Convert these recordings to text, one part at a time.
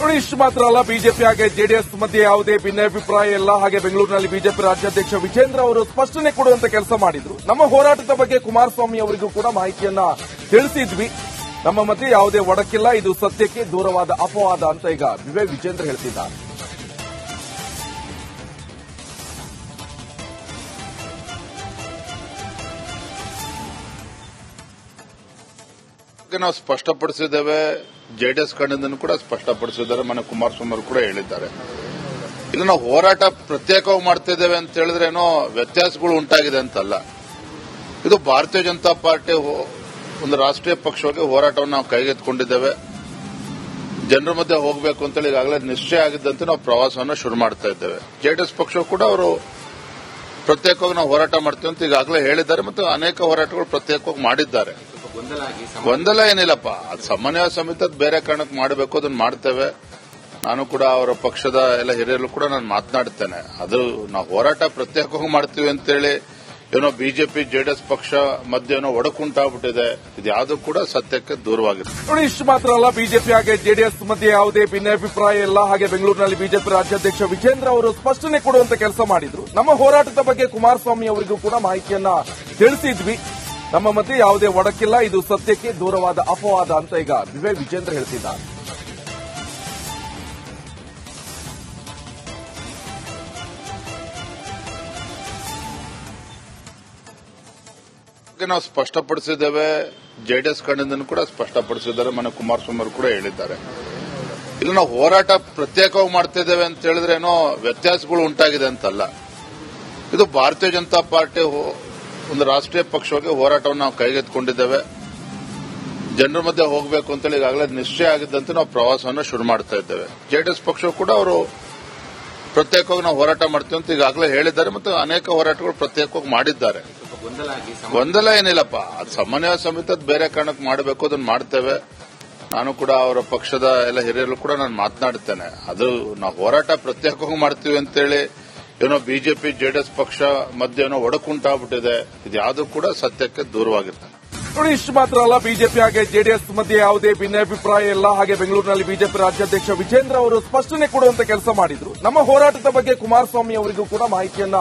ನೋಡಿ, ಇಷ್ಟು ಮಾತ್ರ ಅಲ್ಲ, ಬಿಜೆಪಿ ಹಾಗೆ ಜೆಡಿಎಸ್ ಮಧ್ಯೆ ಯಾವುದೇ ಭಿನ್ನಾಭಿಪ್ರಾಯ ಇಲ್ಲ. ಹಾಗೆ ಬೆಂಗಳೂರಿನಲ್ಲಿ ಬಿಜೆಪಿ ರಾಜ್ಯಾಧ್ಯಕ್ಷ ವಿಜೇಂದ್ರ ಅವರು ಸ್ಪಷ್ಟನೆ ಕೊಡುವಂತ ಕೆಲಸ ಮಾಡಿದ್ರು. ನಮ್ಮ ಹೋರಾಟದ ಬಗ್ಗೆ ಕುಮಾರಸ್ವಾಮಿ ಅವರಿಗೂ ಕೂಡ ಮಾಹಿತಿಯನ್ನ ತಿಳಿಸಿದ್ವಿ. ನಮ್ಮ ಮಧ್ಯೆ ಯಾವುದೇ ಒಡಕಿಲ್ಲ, ಇದು ಸತ್ಯಕ್ಕೆ ದೂರವಾದ ಅಪವಾದ ಅಂತ ಈಗ ವಿಜೇಂದ್ರ ಹೇಳ್ತಿದ್ದಾರೆ. ನಾವು ಸ್ಪಷ್ಟಪಡಿಸಿದ್ದೇವೆ, ಜೆಡಿಎಸ್ ಕಡೆಯಿಂದನೂ ಕೂಡ ಸ್ಪಷ್ಟಪಡಿಸಿದ್ದಾರೆ, ಮನೆ ಕುಮಾರಸ್ವಾಮಿ ಅವರು ಕೂಡ ಹೇಳಿದ್ದಾರೆ. ಇದು ನಾವು ಹೋರಾಟ ಪ್ರತ್ಯೇಕವಾಗಿ ಮಾಡ್ತಿದ್ದೇವೆ ಅಂತ ಹೇಳಿದ್ರೆ ಏನೋ ವ್ಯತ್ಯಾಸಗಳು ಉಂಟಾಗಿದೆ ಅಂತಲ್ಲ. ಇದು ಭಾರತೀಯ ಜನತಾ ಪಾರ್ಟಿ ಒಂದು ರಾಷ್ಟ್ರೀಯ ಪಕ್ಷವಾಗಿ ಹೋರಾಟವನ್ನು ನಾವು ಕೈಗೆತ್ತಿಕೊಂಡಿದ್ದೇವೆ. ಜನರ ಮಧ್ಯೆ ಹೋಗಬೇಕು ಅಂತೇಳಿ ಈಗಾಗಲೇ ನಿಶ್ಚಯ ಆಗಿದ್ದಂತೆ ನಾವು ಪ್ರವಾಸವನ್ನು ಶುರು ಮಾಡ್ತಾ ಇದ್ದೇವೆ. ಜೆಡಿಎಸ್ ಪಕ್ಷ ಕೂಡ ಅವರು ಪ್ರತ್ಯೇಕವಾಗಿ ನಾವು ಹೋರಾಟ ಮಾಡ್ತೀವಿ ಅಂತ ಈಗಾಗಲೇ ಹೇಳಿದ್ದಾರೆ ಮತ್ತು ಅನೇಕ ಹೋರಾಟಗಳು ಪ್ರತ್ಯೇಕವಾಗಿ ಮಾಡಿದ್ದಾರೆ. ಗೊಂದಲ ಏನಿಲ್ಲಪ್ಪ, ಅದು ಸಮನ್ವಯ ಸಮಿತಿ ಬೇರೆ ಕಾರಣಕ್ಕೆ ಮಾಡಬೇಕು, ಅದನ್ನು ಮಾಡ್ತೇವೆ. ನಾನು ಕೂಡ ಅವರ ಪಕ್ಷದ ಎಲ್ಲ ಹಿರಿಯರು ಕೂಡ ನಾನು ಮಾತನಾಡುತ್ತೇನೆ. ಅದು ನಾವು ಹೋರಾಟ ಪ್ರತ್ಯೇಕವಾಗಿ ಮಾಡ್ತೀವಿ ಅಂತೇಳಿ ಏನೋ ಬಿಜೆಪಿ ಜೆಡಿಎಸ್ ಪಕ್ಷ ಮಧ್ಯೆ ಏನೋ ಒಡಕುಂಟಾಗ್ಬಿಟ್ಟಿದೆ. ಇದು ಯಾವುದೂ ಕೂಡ ಸತ್ಯಕ್ಕೆ ದೂರವಾಗಿದೆ. ನೋಡಿ, ಇಷ್ಟು ಮಾತ್ರ ಅಲ್ಲ, ಬಿಜೆಪಿ ಹಾಗೆ ಜೆಡಿಎಸ್ ಮಧ್ಯೆ ಯಾವುದೇ ಭಿನ್ನಾಭಿಪ್ರಾಯ ಇಲ್ಲ. ಹಾಗೆ ಬೆಂಗಳೂರಿನಲ್ಲಿ ಬಿಜೆಪಿ ರಾಜ್ಯಾಧ್ಯಕ್ಷ ವಿಜೇಂದ್ರ ಅವರು ಸ್ಪಷ್ಟನೆ ಕೊಡುವಂತ ಕೆಲಸ ಮಾಡಿದ್ರು. ನಮ್ಮ ಹೋರಾಟದ ಬಗ್ಗೆ ಕುಮಾರಸ್ವಾಮಿ ಅವರಿಗೂ ಕೂಡ ಮಾಹಿತಿಯನ್ನ ತಿಳಿಸಿದ್ವಿ. ನಮ್ಮ ಮಧ್ಯೆ ಯಾವುದೇ ಒಡಕಿಲ್ಲ, ಇದು ಸತ್ಯಕ್ಕೆ ದೂರವಾದ ಅಪವಾದ ಅಂತ ಈಗ ವಿಜೇಂದ್ರ ಹೇಳ್ತಿದ್ದಾರೆ. ನಾವು ಸ್ಪಷ್ಟಪಡಿಸಿದ್ದೇವೆ, ಜೆಡಿಎಸ್ ಕಡೆಯಿಂದನೂ ಕೂಡ ಸ್ಪಷ್ಟಪಡಿಸಿದ್ದಾರೆ, ಮನೆ ಕುಮಾರಸ್ವಾಮಿ ಅವರು ಕೂಡ ಹೇಳಿದ್ದಾರೆ. ಇದು ನಾವು ಹೋರಾಟ ಪ್ರತ್ಯೇಕವಾಗಿ ಮಾಡ್ತಿದ್ದೇವೆ ಅಂತ ಹೇಳಿದ್ರೆ ಏನೋ ವ್ಯತ್ಯಾಸಗಳು ಉಂಟಾಗಿದೆ ಅಂತಲ್ಲ. ಇದು ಭಾರತೀಯ ಜನತಾ ಪಾರ್ಟಿ ಒಂದು ರಾಷ್ಟ್ರೀಯ ಪಕ್ಷವಾಗಿ ಹೋರಾಟವನ್ನು ನಾವು ಕೈಗೆತ್ತಿಕೊಂಡಿದ್ದೇವೆ. ಜನರ ಮಧ್ಯೆ ಹೋಗಬೇಕು ಅಂತೇಳಿ ಈಗಾಗಲೇ ನಿಶ್ಚಯ ಆಗಿದ್ದಂತೆ ನಾವು ಪ್ರವಾಸವನ್ನು ಶುರು ಮಾಡ್ತಾ ಇದ್ದೇವೆ. ಜೆಡಿಎಸ್ ಪಕ್ಷ ಕೂಡ ಅವರು ಪ್ರತ್ಯೇಕವಾಗಿ ನಾವು ಹೋರಾಟ ಮಾಡ್ತೀವಿ ಅಂತ ಈಗಾಗಲೇ ಹೇಳಿದ್ದಾರೆ ಮತ್ತು ಅನೇಕ ಹೋರಾಟಗಳು ಪ್ರತ್ಯೇಕವಾಗಿ ಮಾಡಿದ್ದಾರೆ. ಗೊಂದಲ ಏನಿಲ್ಲಪ್ಪ, ಅದು ಸಮನ್ವಯ ಸಮಿತಿ ಬೇರೆ ಕಾರಣಕ್ಕೆ ಮಾಡಬೇಕು, ಅದನ್ನು ಮಾಡ್ತೇವೆ. ನಾನು ಕೂಡ ಅವರ ಪಕ್ಷದ ಎಲ್ಲ ಹಿರಿಯರು ಕೂಡ ನಾನು ಮಾತನಾಡುತ್ತೇನೆ. ಅದು ನಾವು ಹೋರಾಟ ಪ್ರತ್ಯೇಕವಾಗಿ ಮಾಡ್ತೀವಿ ಅಂತೇಳಿ ಏನೋ ಬಿಜೆಪಿ ಜೆಡಿಎಸ್ ಪಕ್ಷ ಮಧ್ಯೆ ಏನೋ ಒಡಕುಂಟಾಗ್ಬಿಟ್ಟಿದೆ. ಇದು ಯಾವುದೂ ಕೂಡ ಸತ್ಯಕ್ಕೆ ದೂರವಾಗಿರ್ತದೆ. ನೋಡಿ, ಇಷ್ಟು ಮಾತ್ರ ಅಲ್ಲ, ಬಿಜೆಪಿ ಹಾಗೆ ಜೆಡಿಎಸ್ ಮಧ್ಯೆ ಯಾವುದೇ ಭಿನ್ನಾಭಿಪ್ರಾಯ ಇಲ್ಲ. ಹಾಗೆ ಬೆಂಗಳೂರಿನಲ್ಲಿ ಬಿಜೆಪಿ ರಾಜ್ಯಾಧ್ಯಕ್ಷ ವಿಜೇಂದ್ರ ಅವರು ಸ್ಪಷ್ಟನೆ ಕೊಡುವಂತ ಕೆಲಸ ಮಾಡಿದ್ರು. ನಮ್ಮ ಹೋರಾಟದ ಬಗ್ಗೆ ಕುಮಾರಸ್ವಾಮಿ ಅವರಿಗೂ ಕೂಡ ಮಾಹಿತಿಯನ್ನ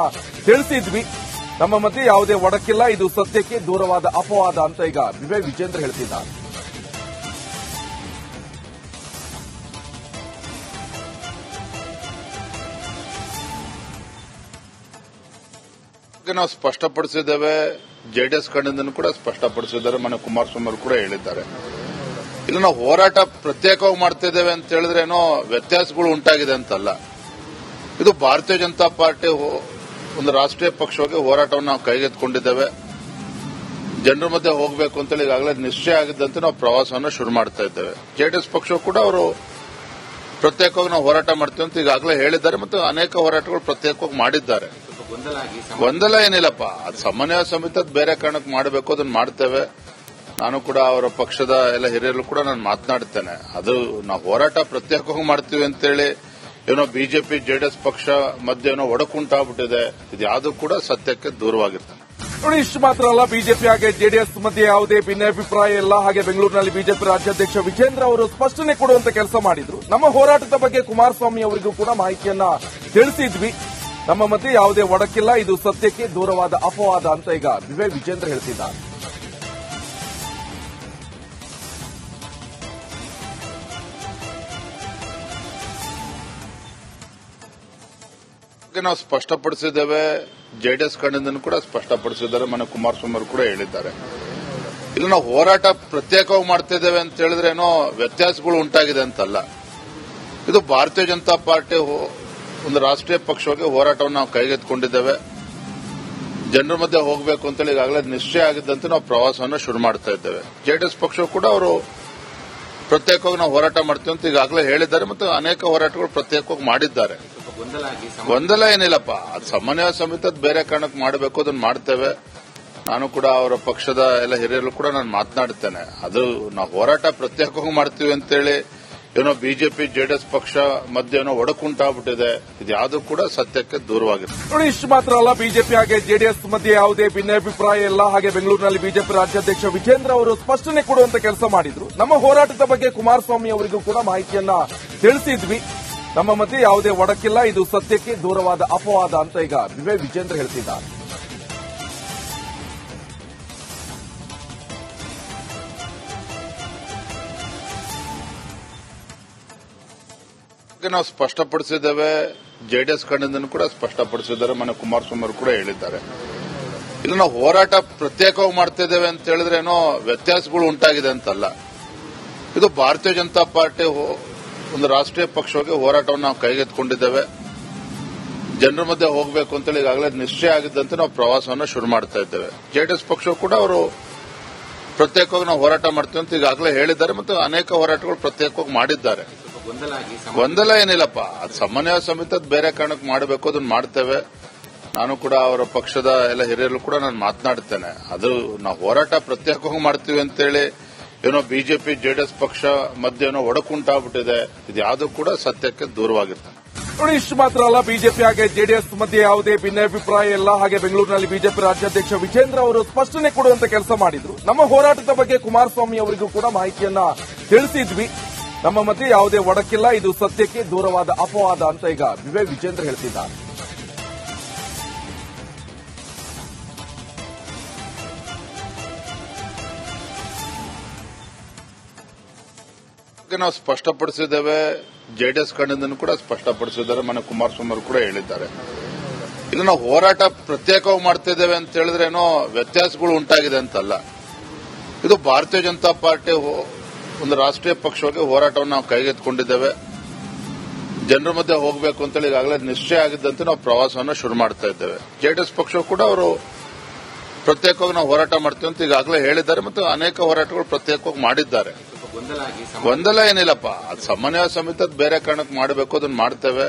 ತಿಳಿಸಿದ್ವಿ. ನಮ್ಮ ಮಧ್ಯೆ ಯಾವುದೇ ಒಡಕಿಲ್ಲ, ಇದು ಸತ್ಯಕ್ಕೆ ದೂರವಾದ ಅಪವಾದ ಅಂತ ಈಗ ವಿಜೇಂದ್ರ ಹೇಳ್ತಿದ್ದಾರೆ. ನಾವು ಸ್ಪಷ್ಟಪಡಿಸಿದ್ದೇವೆ, ಜೆಡಿಎಸ್ ಕಡೆಯಿಂದನೂ ಕೂಡ ಸ್ಪಷ್ಟಪಡಿಸಿದ್ದಾರೆ, ಮನೆ ಕುಮಾರಸ್ವಾಮಿ ಅವರು ಕೂಡ ಹೇಳಿದ್ದಾರೆ. ಇದು ನಾವು ಹೋರಾಟ ಪ್ರತ್ಯೇಕವಾಗಿ ಮಾಡ್ತಿದ್ದೇವೆ ಅಂತ ಹೇಳಿದ್ರೆ ಏನೋ ವ್ಯತ್ಯಾಸಗಳು ಉಂಟಾಗಿದೆ ಅಂತಲ್ಲ. ಇದು ಭಾರತೀಯ ಜನತಾ ಪಾರ್ಟಿ ಒಂದು ರಾಷ್ಟ್ರೀಯ ಪಕ್ಷವಾಗಿ ಹೋರಾಟವನ್ನು ನಾವು ಕೈಗೆತ್ತಿಕೊಂಡಿದ್ದೇವೆ. ಜನರ ಮಧ್ಯೆ ಹೋಗಬೇಕು ಅಂತೇಳಿ ಈಗಾಗಲೇ ನಿಶ್ಚಯ ಆಗಿದ್ದಂತೆ ನಾವು ಪ್ರವಾಸವನ್ನು ಶುರು ಮಾಡ್ತಾ ಇದ್ದೇವೆ. ಜೆಡಿಎಸ್ ಪಕ್ಷ ಕೂಡ ಅವರು ಪ್ರತ್ಯೇಕವಾಗಿ ನಾವು ಹೋರಾಟ ಮಾಡ್ತೀವಿ ಅಂತ ಈಗಾಗಲೇ ಹೇಳಿದ್ದಾರೆ ಮತ್ತು ಅನೇಕ ಹೋರಾಟಗಳು ಪ್ರತ್ಯೇಕವಾಗಿ ಮಾಡಿದ್ದಾರೆ. ಗೊಂದಲ ಏನಿಲ್ಲಪ್ಪ, ಅದು ಸಮನ್ವಯ ಸಮಿತಿ ಬೇರೆ ಕಾರಣಕ್ಕೆ ಮಾಡಬೇಕು, ಅದನ್ನು ಮಾಡ್ತೇವೆ. ನಾನು ಕೂಡ ಅವರ ಪಕ್ಷದ ಎಲ್ಲ ಹಿರಿಯರು ಕೂಡ ನಾನು ಮಾತನಾಡುತ್ತೇನೆ. ಅದು ನಾವು ಹೋರಾಟ ಪ್ರತ್ಯೇಕವಾಗಿ ಮಾಡ್ತೀವಿ ಅಂತೇಳಿ ಏನೋ ಬಿಜೆಪಿ ಜೆಡಿಎಸ್ ಪಕ್ಷ ಮಧ್ಯೆ ಏನೋ ಒಡಕುಂಟಾಗ್ಬಿಟ್ಟಿದೆ. ಇದು ಯಾವುದೂ ಕೂಡ ಸತ್ಯಕ್ಕೆ ದೂರವಾಗಿರ್ತದೆ. ನೋಡಿ, ಇಷ್ಟು ಮಾತ್ರ ಅಲ್ಲ, ಬಿಜೆಪಿ ಹಾಗೆ ಜೆಡಿಎಸ್ ಮಧ್ಯೆ ಯಾವುದೇ ಭಿನ್ನಾಭಿಪ್ರಾಯ ಇಲ್ಲ. ಹಾಗೆ ಬೆಂಗಳೂರಿನಲ್ಲಿ ಬಿಜೆಪಿ ರಾಜ್ಯಾಧ್ಯಕ್ಷ ವಿಜೇಂದ್ರ ಅವರು ಸ್ಪಷ್ಟನೆ ಕೊಡುವಂತ ಕೆಲಸ ಮಾಡಿದ್ರು. ನಮ್ಮ ಹೋರಾಟದ ಬಗ್ಗೆ ಕುಮಾರಸ್ವಾಮಿ ಅವರಿಗೂ ಕೂಡ ಮಾಹಿತಿಯನ್ನ ತಿಳಿಸಿದ್ವಿ. ನಮ್ಮ ಮಧ್ಯೆ ಯಾವುದೇ ಒಡಕಿಲ್ಲ, ಇದು ಸತ್ಯಕ್ಕೆ ದೂರವಾದ ಅಪವಾದ ಅಂತ ಈಗ ವಿಜೇಂದ್ರ ಹೇಳ್ತಿದ್ದಾರೆ. ನಾವು ಸ್ಪಷ್ಟಪಡಿಸಿದ್ದೇವೆ, ಜೆಡಿಎಸ್ ಕಡೆಯಿಂದನೂ ಕೂಡ ಸ್ಪಷ್ಟಪಡಿಸಿದ್ದಾರೆ, ಮನೆ ಕುಮಾರಸ್ವಾಮಿ ಅವರು ಕೂಡ ಹೇಳಿದ್ದಾರೆ. ಇದು ನಾವು ಹೋರಾಟ ಪ್ರತ್ಯೇಕವಾಗಿ ಮಾಡ್ತಿದ್ದೇವೆ ಅಂತ ಹೇಳಿದ್ರೆ ಏನೋ ವ್ಯತ್ಯಾಸಗಳು ಉಂಟಾಗಿದೆ ಅಂತಲ್ಲ. ಇದು ಭಾರತೀಯ ಜನತಾ ಪಾರ್ಟಿ ಒಂದು ರಾಷ್ಟ್ರೀಯ ಪಕ್ಷವಾಗಿ ಹೋರಾಟವನ್ನು ನಾವು ಕೈಗೆತ್ತಿಕೊಂಡಿದ್ದೇವೆ. ಜನರ ಮಧ್ಯೆ ಹೋಗಬೇಕು ಅಂತೇಳಿ ಈಗಾಗಲೇ ನಿಶ್ಚಯ ಆಗಿದ್ದಂತೆ ನಾವು ಪ್ರವಾಸವನ್ನು ಶುರು ಮಾಡ್ತಾ ಇದ್ದೇವೆ. ಜೆಡಿಎಸ್ ಪಕ್ಷ ಕೂಡ ಅವರು ಪ್ರತ್ಯೇಕವಾಗಿ ನಾವು ಹೋರಾಟ ಮಾಡ್ತೀವಿ ಅಂತ ಈಗಾಗಲೇ ಹೇಳಿದ್ದಾರೆ ಮತ್ತು ಅನೇಕ ಹೋರಾಟಗಳು ಪ್ರತ್ಯೇಕವಾಗಿ ಮಾಡಿದ್ದಾರೆ. ಗೊಂದಲ ಏನಿಲ್ಲಪ್ಪ, ಅದು ಸಮನ್ವಯ ಸಮಿತಿ ಬೇರೆ ಕಾರಣಕ್ಕೆ ಮಾಡಬೇಕು, ಅದನ್ನು ಮಾಡ್ತೇವೆ. ನಾನು ಕೂಡ ಅವರ ಪಕ್ಷದ ಎಲ್ಲ ಹಿರಿಯರು ಕೂಡ ನಾನು ಮಾತನಾಡುತ್ತೇನೆ. ಅದು ನಾವು ಹೋರಾಟ ಪ್ರತ್ಯೇಕವಾಗಿ ಮಾಡ್ತೀವಿ ಅಂತೇಳಿ ಏನೋ ಬಿಜೆಪಿ ಜೆಡಿಎಸ್ ಪಕ್ಷ ಮಧ್ಯೆ ಏನೋ ಒಡಕುಂಟಾಗ್ಬಿಟ್ಟಿದೆ. ಇದ್ಯಾವುದು ಕೂಡ ಸತ್ಯಕ್ಕೆ ದೂರವಾಗಿದೆ. ನೋಡಿ, ಇಷ್ಟು ಮಾತ್ರ ಅಲ್ಲ, ಬಿಜೆಪಿ ಹಾಗೆ ಜೆಡಿಎಸ್ ಮಧ್ಯೆ ಯಾವುದೇ ಭಿನ್ನಾಭಿಪ್ರಾಯ ಇಲ್ಲ. ಹಾಗೆ ಬೆಂಗಳೂರಿನಲ್ಲಿ ಬಿಜೆಪಿ ರಾಜ್ಯಾಧ್ಯಕ್ಷ ವಿಜೇಂದ್ರ ಅವರು ಸ್ಪಷ್ಟನೆ ಕೊಡುವಂತ ಕೆಲಸ ಮಾಡಿದ್ರು. ನಮ್ಮ ಹೋರಾಟದ ಬಗ್ಗೆ ಕುಮಾರಸ್ವಾಮಿ ಅವರಿಗೂ ಕೂಡ ಮಾಹಿತಿಯನ್ನ ತಿಳಿಸಿದ್ವಿ. ನಮ್ಮ ಮಧ್ಯೆ ಯಾವುದೇ ಒಡಕಿಲ್ಲ, ಇದು ಸತ್ಯಕ್ಕೆ ದೂರವಾದ ಅಪವಾದ ಅಂತ ಈಗ ವಿಜೇಂದ್ರ ಹೇಳ್ತಿದ್ದಾರೆ. ನಾವು ಸ್ಪಷ್ಟಪಡಿಸಿದ್ದೇವೆ. ಜೆಡಿಎಸ್ ಕಡೆಯಿಂದನೂ ಕೂಡ ಸ್ಪಷ್ಟಪಡಿಸಿದ್ದಾರೆ. ಮನೆ ಕುಮಾರಸ್ವಾಮಿ ಅವರು ಕೂಡ ಹೇಳಿದ್ದಾರೆ. ಇಲ್ಲ, ನಾವು ಹೋರಾಟ ಪ್ರತ್ಯೇಕವಾಗಿ ಮಾಡ್ತಿದ್ದೇವೆ ಅಂತ ಹೇಳಿದ್ರೆ ಏನೋ ವ್ಯತ್ಯಾಸಗಳು ಉಂಟಾಗಿದೆ ಅಂತಲ್ಲ. ಇದು ಭಾರತೀಯ ಜನತಾ ಪಾರ್ಟಿ ಒಂದು ರಾಷ್ಟ್ರೀಯ ಪಕ್ಷವಾಗಿ ಹೋರಾಟವನ್ನು ನಾವು ಕೈಗೆತ್ತಿಕೊಂಡಿದ್ದೇವೆ. ಜನರ ಮಧ್ಯೆ ಹೋಗಬೇಕು ಅಂತೇಳಿ ಈಗಾಗಲೇ ನಿಶ್ಚಯ ಆಗಿದ್ದಂತೆ ನಾವು ಪ್ರವಾಸವನ್ನು ಶುರು ಮಾಡ್ತಾ ಇದ್ದೇವೆ. ಜೆಡಿಎಸ್ ಪಕ್ಷ ಕೂಡ ಅವರು ಪ್ರತ್ಯೇಕವಾಗಿ ನಾವು ಹೋರಾಟ ಮಾಡ್ತೀವಿ ಅಂತ ಈಗಾಗಲೇ ಹೇಳಿದ್ದಾರೆ ಮತ್ತು ಅನೇಕ ಹೋರಾಟಗಳು ಪ್ರತ್ಯೇಕವಾಗಿ ಮಾಡಿದ್ದಾರೆ. ಗೊಂದಲ ಏನಿಲ್ಲಪ್ಪ, ಅದು ಸಮನ್ವಯ ಸಮಿತಿ ಬೇರೆ ಕಾರಣಕ್ಕೆ ಮಾಡಬೇಕು, ಅದನ್ನ ಮಾಡ್ತೇವೆ. ನಾನು ಕೂಡ ಅವರ ಪಕ್ಷದ ಎಲ್ಲ ಹಿರಿಯರು ಕೂಡ ನಾನು ಮಾತನಾಡ್ತೇನೆ. ಅದು ನಾವು ಹೋರಾಟ ಪ್ರತ್ಯೇಕವಾಗಿ ಮಾಡ್ತೀವಿ ಅಂತೇಳಿ ಏನೋ ಬಿಜೆಪಿ ಜೆಡಿಎಸ್ ಪಕ್ಷ ಮಧ್ಯೆ ಏನೋ ಒಡಕುಂಟಾಗ್ಬಿಟ್ಟಿದೆ. ಇದ್ಯಾವುದು ಕೂಡ ಸತ್ಯಕ್ಕೆ ದೂರವಾಗಿರ್ತದೆ. ನೋಡಿ, ಇಷ್ಟು ಮಾತ್ರ ಅಲ್ಲ, ಬಿಜೆಪಿ ಹಾಗೆ ಜೆಡಿಎಸ್ ಮಧ್ಯೆ ಯಾವುದೇ ಭಿನ್ನಾಭಿಪ್ರಾಯ ಇಲ್ಲ. ಹಾಗೆ ಬೆಂಗಳೂರಿನಲ್ಲಿ ಬಿಜೆಪಿ ರಾಜ್ಯಾಧ್ಯಕ್ಷ ವಿಜೇಂದ್ರ ಅವರು ಸ್ಪಷ್ಟನೆ ಕೊಡುವಂತ ಕೆಲಸ ಮಾಡಿದ್ರು. ನಮ್ಮ ಹೋರಾಟದ ಬಗ್ಗೆ ಕುಮಾರಸ್ವಾಮಿ ಅವರಿಗೂ ಕೂಡ ಮಾಹಿತಿಯನ್ನ ತಿಳಿಸಿದ್ವಿ. ನಮ್ಮ ಮಧ್ಯೆ ಯಾವುದೇ ಒಡಕಿಲ್ಲ, ಇದು ಸತ್ಯಕ್ಕೆ ದೂರವಾದ ಅಪವಾದ ಅಂತ ಈಗ ವಿಜೇಂದ್ರ ಹೇಳ್ತಿದ್ದಾರೆ. ನಾವು ಸ್ಪಷ್ಟಪಡಿಸಿದ್ದೇವೆ. ಜೆಡಿಎಸ್ ಕಡೆಯಿಂದನೂ ಕೂಡ ಸ್ಪಷ್ಟಪಡಿಸಿದ್ದಾರೆ. ಮನೆ ಕುಮಾರಸ್ವಾಮಿ ಅವರು ಕೂಡ ಹೇಳಿದ್ದಾರೆ. ಇಲ್ಲ, ನಾವು ಹೋರಾಟ ಪ್ರತ್ಯೇಕವಾಗಿ ಮಾಡ್ತಿದ್ದೇವೆ ಅಂತ ಹೇಳಿದ್ರೆ ಏನೋ ವ್ಯತ್ಯಾಸಗಳು ಉಂಟಾಗಿದೆ ಅಂತಲ್ಲ. ಇದು ಭಾರತೀಯ ಜನತಾ ಪಾರ್ಟಿ ಒಂದು ರಾಷ್ಟ್ರೀಯ ಪಕ್ಷವಾಗಿ ಹೋರಾಟವನ್ನು ನಾವು ಕೈಗೆತ್ತಿಕೊಂಡಿದ್ದೇವೆ. ಜನರ ಮಧ್ಯೆ ಹೋಗಬೇಕು ಅಂತೇಳಿ ಈಗಾಗಲೇ ನಿಶ್ಚಯ ಆಗಿದ್ದಂತೆ ನಾವು ಪ್ರವಾಸವನ್ನು ಶುರು ಮಾಡ್ತಾ ಇದ್ದೇವೆ. ಜೆಡಿಎಸ್ ಪಕ್ಷ ಕೂಡ ಅವರು ಪ್ರತ್ಯೇಕವಾಗಿ ನಾವು ಹೋರಾಟ ಮಾಡ್ತೀವಿ ಅಂತ ಈಗಾಗಲೇ ಹೇಳಿದ್ದಾರೆ ಮತ್ತು ಅನೇಕ ಹೋರಾಟಗಳು ಪ್ರತ್ಯೇಕವಾಗಿ ಮಾಡಿದ್ದಾರೆ. ಗೊಂದಲ ಏನಿಲ್ಲಪ್ಪ, ಅದು ಸಮನ್ವಯ ಸಮಿತಿ ಬೇರೆ ಕಾರಣಕ್ಕೆ ಮಾಡಬೇಕು, ಅದನ್ನ ಮಾಡ್ತೇವೆ.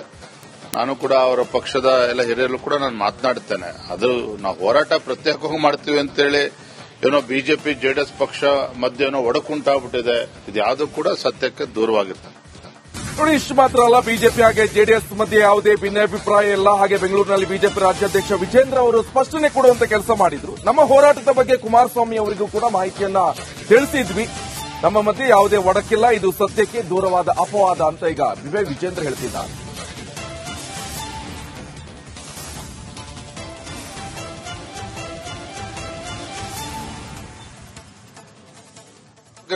ನಾನು ಕೂಡ ಅವರ ಪಕ್ಷದ ಎಲ್ಲ ಹಿರಿಯರು ಕೂಡ ನಾನು ಮಾತನಾಡ್ತೇನೆ. ಅದು ನಾವು ಹೋರಾಟ ಪ್ರತ್ಯೇಕವಾಗಿ ಮಾಡ್ತೀವಿ ಅಂತೇಳಿ ಏನೋ ಬಿಜೆಪಿ ಜೆಡಿಎಸ್ ಪಕ್ಷ ಮಧ್ಯೆ ಏನೋ ಒಡಕುಂಟಾಗ್ಬಿಟ್ಟಿದೆ. ಇದ್ಯಾವುದು ಕೂಡ ಸತ್ಯಕ್ಕೆ ದೂರವಾಗಿರ್ತದೆ. ನೋಡಿ, ಇಷ್ಟು ಮಾತ್ರ ಅಲ್ಲ, ಬಿಜೆಪಿ ಹಾಗೆ ಜೆಡಿಎಸ್ ಮಧ್ಯೆ ಯಾವುದೇ ಭಿನ್ನಾಭಿಪ್ರಾಯ ಇಲ್ಲ. ಹಾಗೆ ಬೆಂಗಳೂರಿನಲ್ಲಿ ಬಿಜೆಪಿ ರಾಜ್ಯಾಧ್ಯಕ್ಷ ವಿಜೇಂದ್ರ ಅವರು ಸ್ಪಷ್ಟನೆ ಕೊಡುವಂತ ಕೆಲಸ ಮಾಡಿದ್ರು. ನಮ್ಮ ಹೋರಾಟದ ಬಗ್ಗೆ ಕುಮಾರಸ್ವಾಮಿ ಅವರಿಗೂ ಕೂಡ ಮಾಹಿತಿಯನ್ನ ತಿಳಿಸಿದ್ವಿ. ನಮ್ಮ ಮಧ್ಯೆ ಯಾವುದೇ ಒಡಕಿಲ್ಲ, ಇದು ಸತ್ಯಕ್ಕೆ ದೂರವಾದ ಅಪವಾದ ಅಂತ ಈಗ ವಿಜೇಂದ್ರ ಹೇಳ್ತಿದ್ದಾರೆ.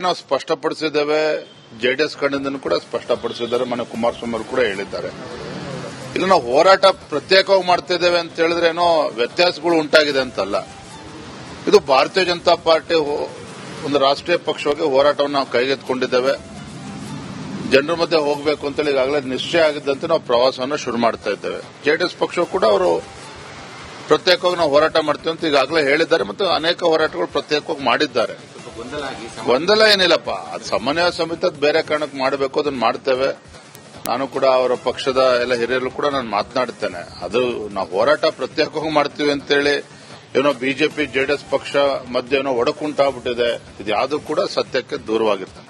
ನಾವು ಸ್ಪಷ್ಟಪಡಿಸಿದ್ದೇವೆ. ಜೆಡಿಎಸ್ ಕಡೆಯಿಂದನೂ ಕೂಡ ಸ್ಪಷ್ಟಪಡಿಸಿದ್ದಾರೆ. ಮನೆ ಕುಮಾರಸ್ವಾಮಿ ಅವರು ಕೂಡ ಹೇಳಿದ್ದಾರೆ. ಇಲ್ಲ, ನಾವು ಹೋರಾಟ ಪ್ರತ್ಯೇಕವಾಗಿ ಮಾಡ್ತಿದ್ದೇವೆ ಅಂತ ಹೇಳಿದ್ರೆ ಏನೋ ವ್ಯತ್ಯಾಸಗಳು ಉಂಟಾಗಿದೆ ಅಂತಲ್ಲ. ಇದು ಭಾರತೀಯ ಜನತಾ ಪಾರ್ಟಿ ಒಂದು ರಾಷ್ಟ್ರೀಯ ಪಕ್ಷವಾಗಿ ಹೋರಾಟವನ್ನು ನಾವು ಕೈಗೆತ್ತಿಕೊಂಡಿದ್ದೇವೆ. ಜನರ ಮಧ್ಯೆ ಹೋಗಬೇಕು ಅಂತೇಳಿ ಈಗಾಗಲೇ ನಿಶ್ಚಯ ಆಗಿದ್ದಂತೆ ನಾವು ಪ್ರವಾಸವನ್ನು ಶುರು ಮಾಡ್ತಾ ಇದ್ದೇವೆ. ಜೆಡಿಎಸ್ ಪಕ್ಷ ಕೂಡ ಅವರು ಪ್ರತ್ಯೇಕವಾಗಿ ನಾವು ಹೋರಾಟ ಮಾಡ್ತೀವಿ ಅಂತ ಈಗಾಗಲೇ ಹೇಳಿದ್ದಾರೆ ಮತ್ತು ಅನೇಕ ಹೋರಾಟಗಳು ಪ್ರತ್ಯೇಕವಾಗಿ ಮಾಡಿದ್ದಾರೆ. ಗೊಂದಲ ಏನಿಲ್ಲಪ್ಪ, ಅದು ಸಮನ್ವಯ ಸಮಿತಿ ಬೇರೆ ಕಾರಣಕ್ಕೆ ಮಾಡಬೇಕು, ಅದನ್ನ ಮಾಡ್ತೇವೆ. ನಾನು ಕೂಡ ಅವರ ಪಕ್ಷದ ಎಲ್ಲ ಹಿರಿಯರು ಕೂಡ ನಾನು ಮಾತನಾಡ್ತೇನೆ. ಅದು ನಾವು ಹೋರಾಟ ಪ್ರತ್ಯೇಕವಾಗಿ ಮಾಡ್ತೀವಿ ಅಂತೇಳಿ ಏನೋ ಬಿಜೆಪಿ ಜೆಡಿಎಸ್ ಪಕ್ಷ ಮಧ್ಯೆ ಏನೋ ಒಡಕುಂಟಾಗ್ಬಿಟ್ಟಿದೆ. ಇದ್ಯಾವುದು ಕೂಡ ಸತ್ಯಕ್ಕೆ ದೂರವಾಗಿರ್ತದೆ.